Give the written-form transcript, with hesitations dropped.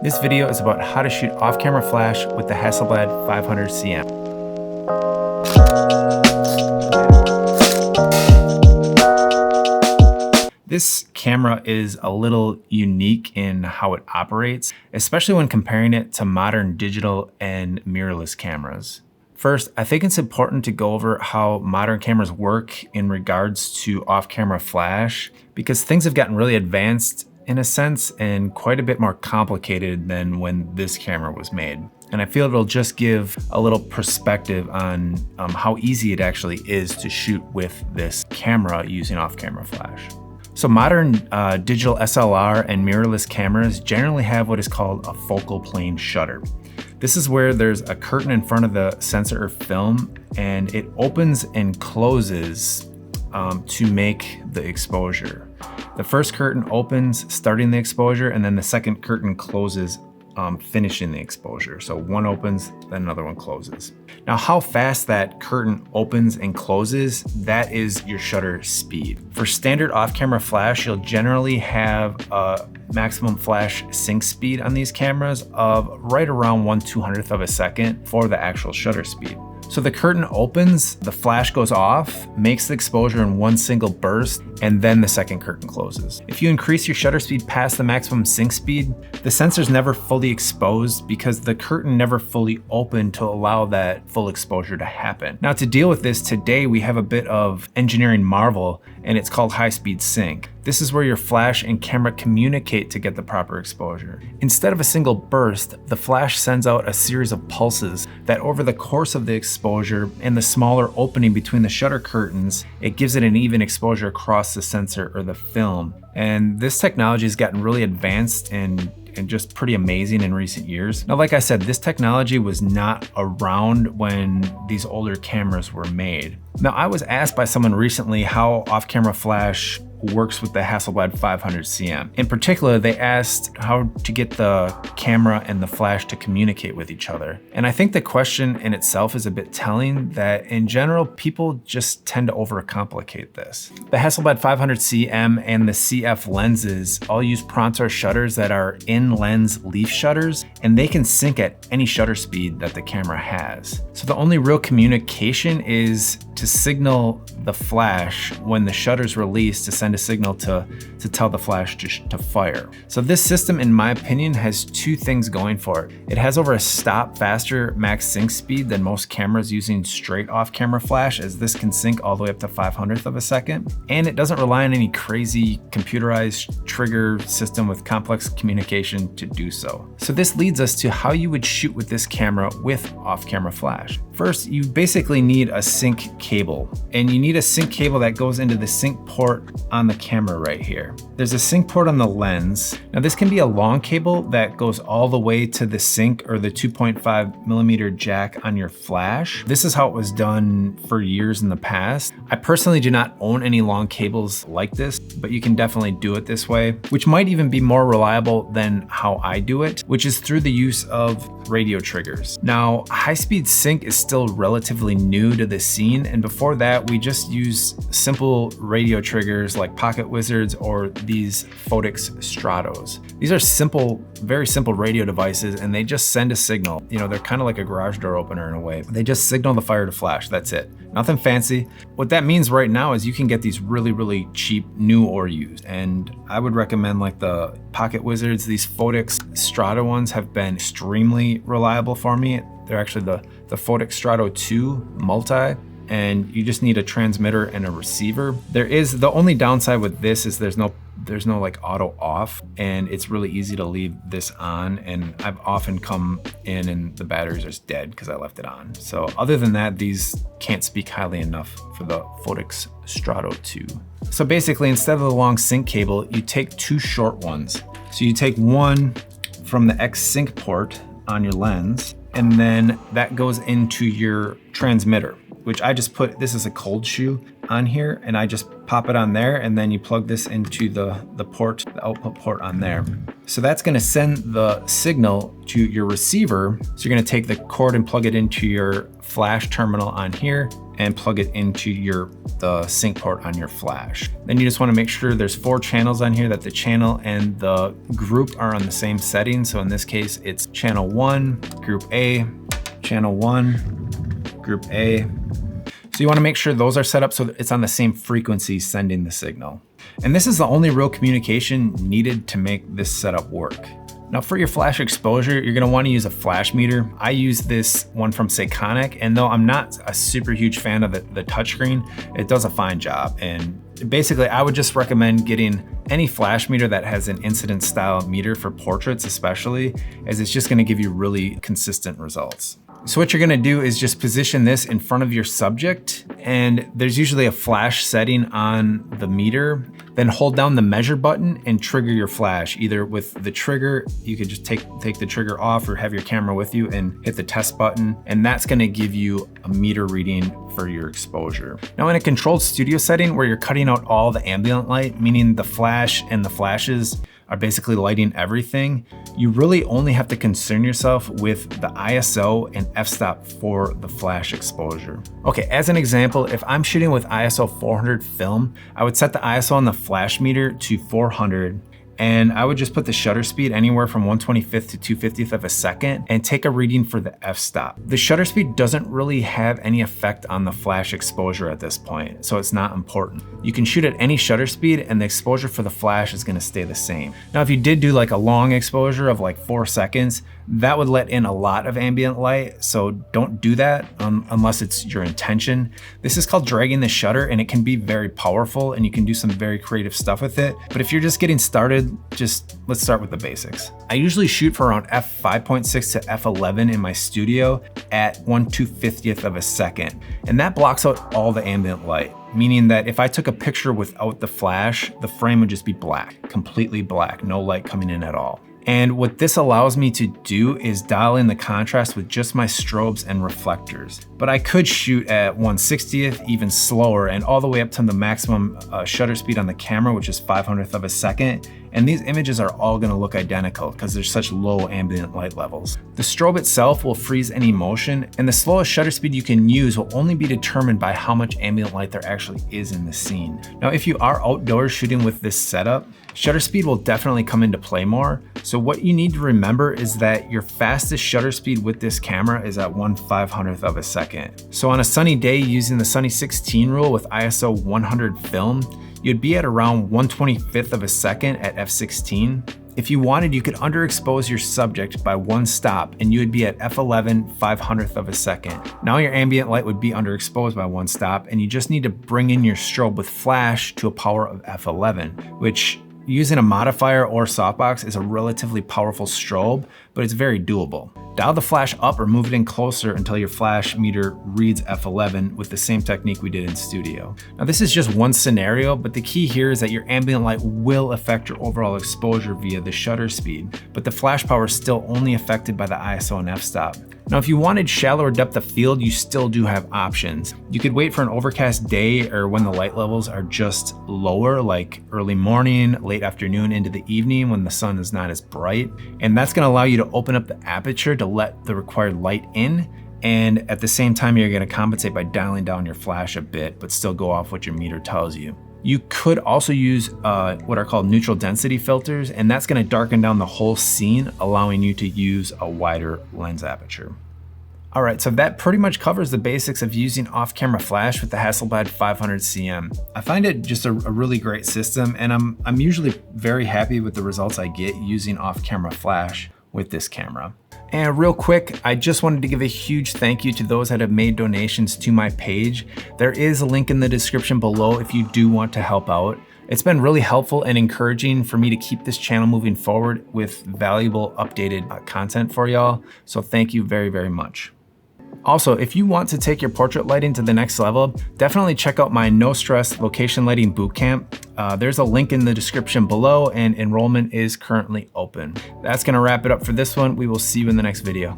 This video is about how to shoot off-camera flash with the Hasselblad 500cm. This camera is a little unique in how it operates, especially when comparing it to modern digital and mirrorless cameras. First, I think it's important to go over how modern cameras work in regards to off-camera flash, because things have gotten really advanced in a sense and quite a bit more complicated than when this camera was made. And I feel it'll just give a little perspective on how easy it actually is to shoot with this camera using off-camera flash. So modern digital SLR and mirrorless cameras generally have what is called a focal plane shutter. This is where there's a curtain in front of the sensor or film, and it opens and closes to make the exposure. The first curtain opens, starting the exposure, and then the second curtain closes, finishing the exposure. So one opens, then another one closes. Now, how fast that curtain opens and closes, that is your shutter speed. For standard off-camera flash, you'll generally have a maximum flash sync speed on these cameras of right around 1/200th of a second for the actual shutter speed. So the curtain opens, the flash goes off, makes the exposure in one single burst, and then the second curtain closes. If you increase your shutter speed past the maximum sync speed, the sensor's never fully exposed because the curtain never fully opened to allow that full exposure to happen. Now, to deal with this today, we have a bit of engineering marvel, and it's called high-speed sync. This is where your flash and camera communicate to get the proper exposure. Instead of a single burst, the flash sends out a series of pulses that over the course of the exposure and the smaller opening between the shutter curtains, it gives it an even exposure across the sensor or the film. And this technology has gotten really advanced and just pretty amazing in recent years. Now, like I said, this technology was not around when these older cameras were made. Now, I was asked by someone recently how off-camera flash works with the Hasselblad 500cm. In particular, they asked how to get the camera and the flash to communicate with each other. And I think the question in itself is a bit telling that in general, people just tend to overcomplicate this. The Hasselblad 500cm and the CF lenses all use Prontor shutters that are in-lens leaf shutters, and they can sync at any shutter speed that the camera has. So the only real communication is to signal the flash when the shutter's released to send a signal to tell the flash to fire. So this system, in my opinion, has two things going for it. It has over a stop faster max sync speed than most cameras using straight off-camera flash, as this can sync all the way up to 500th of a second. And it doesn't rely on any crazy computerized trigger system with complex communication to do so. So this leads us to how you would shoot with this camera with off-camera flash. First, you basically need a sync cable, and you need a sync cable that goes into the sync port on the camera right here. There's a sync port on the lens. Now, this can be a long cable that goes all the way to the sync or the 2.5mm jack on your flash. This is how it was done for years in the past. I personally do not own any long cables like this, but you can definitely do it this way, which might even be more reliable than how I do it, which is through the use of radio triggers. Now, high-speed sync is still relatively new to the scene, and before that, we just use simple radio triggers like Pocket Wizards or these Photics Stratos. These are simple, very simple radio devices, and they just send a signal. You know, they're kind of like a garage door opener in a way. They just signal the fire to flash, that's it. Nothing fancy. What that means right now is you can get these really, really cheap, new or used. And I would recommend like the Pocket Wizards. These Photics Strato ones have been extremely reliable for me. They're actually the Photics Strato 2 multi, and you just need a transmitter and a receiver. The only downside with this is there's no like auto off, and it's really easy to leave this on, and I've often come in and the batteries are just dead because I left it on. So other than that, these can't speak highly enough for the Photics Strato 2. So basically, instead of the long sync cable, you take two short ones. So you take one from the X sync port on your lens, and then that goes into your transmitter, which I just put, this is a cold shoe on here, and I just pop it on there, and then you plug this into the port, the output port on there. So that's gonna send the signal to your receiver. So you're gonna take the cord and plug it into your flash terminal on here, and plug it into the sync port on your flash. Then you just want to make sure there's 4 channels on here, that the channel and the group are on the same setting. So in this case, it's channel 1, group A, channel 1, group A. So you want to make sure those are set up so that it's on the same frequency sending the signal. And this is the only real communication needed to make this setup work. Now for your flash exposure, you're gonna wanna use a flash meter. I use this one from Seikonic, and though I'm not a super huge fan of the touchscreen, it does a fine job. And basically, I would just recommend getting any flash meter that has an incident style meter for portraits especially, as it's just gonna give you really consistent results. So what you're gonna do is just position this in front of your subject, and there's usually a flash setting on the meter. Then hold down the measure button and trigger your flash. Either with the trigger, you could just take the trigger off, or have your camera with you and hit the test button, and that's gonna give you a meter reading for your exposure. Now in a controlled studio setting where you're cutting out all the ambient light, meaning the flash and the flashes are basically lighting everything, you really only have to concern yourself with the ISO and f-stop for the flash exposure. Okay, as an example, if I'm shooting with ISO 400 film, I would set the ISO on the flash meter to 400, and I would just put the shutter speed anywhere from 1/25th to 2/50th of a second and take a reading for the f-stop. The shutter speed doesn't really have any effect on the flash exposure at this point, so it's not important. You can shoot at any shutter speed and the exposure for the flash is gonna stay the same. Now, if you did do like a long exposure of like 4 seconds, that would let in a lot of ambient light, so don't do that unless it's your intention. This is called dragging the shutter, and it can be very powerful and you can do some very creative stuff with it. But if you're just getting started, let's start with the basics. I usually shoot for around f5.6 to f11 in my studio at 1/250th of a second. And that blocks out all the ambient light, meaning that if I took a picture without the flash, the frame would just be black, completely black, no light coming in at all. And what this allows me to do is dial in the contrast with just my strobes and reflectors. But I could shoot at 1/60th, even slower, and all the way up to the maximum shutter speed on the camera, which is 500th of a second. And these images are all gonna look identical because there's such low ambient light levels. The strobe itself will freeze any motion, and the slowest shutter speed you can use will only be determined by how much ambient light there actually is in the scene. Now, if you are outdoors shooting with this setup, shutter speed will definitely come into play more. So what you need to remember is that your fastest shutter speed with this camera is at 1/500th of a second. So on a sunny day using the Sunny 16 rule with ISO 100 film, you'd be at around 1/25th of a second at f16. If you wanted, you could underexpose your subject by 1 stop and you would be at f11 500th of a second. Now your ambient light would be underexposed by 1 stop, and you just need to bring in your strobe with flash to a power of f11, which using a modifier or softbox is a relatively powerful strobe, but it's very doable. Dial the flash up or move it in closer until your flash meter reads f11 with the same technique we did in studio. Now this is just one scenario, but the key here is that your ambient light will affect your overall exposure via the shutter speed, but the flash power is still only affected by the ISO and f-stop. Now, if you wanted shallower depth of field, you still do have options. You could wait for an overcast day or when the light levels are just lower, like early morning, late afternoon into the evening when the sun is not as bright. And that's gonna allow you to open up the aperture to let the required light in. And at the same time, you're gonna compensate by dialing down your flash a bit, but still go off what your meter tells you. You could also use what are called neutral density filters, and that's gonna darken down the whole scene, allowing you to use a wider lens aperture. All right, so that pretty much covers the basics of using off-camera flash with the Hasselblad 500cm. I find it just a really great system, and I'm usually very happy with the results I get using off-camera flash with this camera. And real quick, I just wanted to give a huge thank you to those that have made donations to my page. There is a link in the description below if you do want to help out. It's been really helpful and encouraging for me to keep this channel moving forward with valuable updated content for y'all. So thank you very, very much. Also, if you want to take your portrait lighting to the next level, definitely check out my no stress location lighting bootcamp. There's a link in the description below, and enrollment is currently open. That's gonna wrap it up for this one. We will see you in the next video.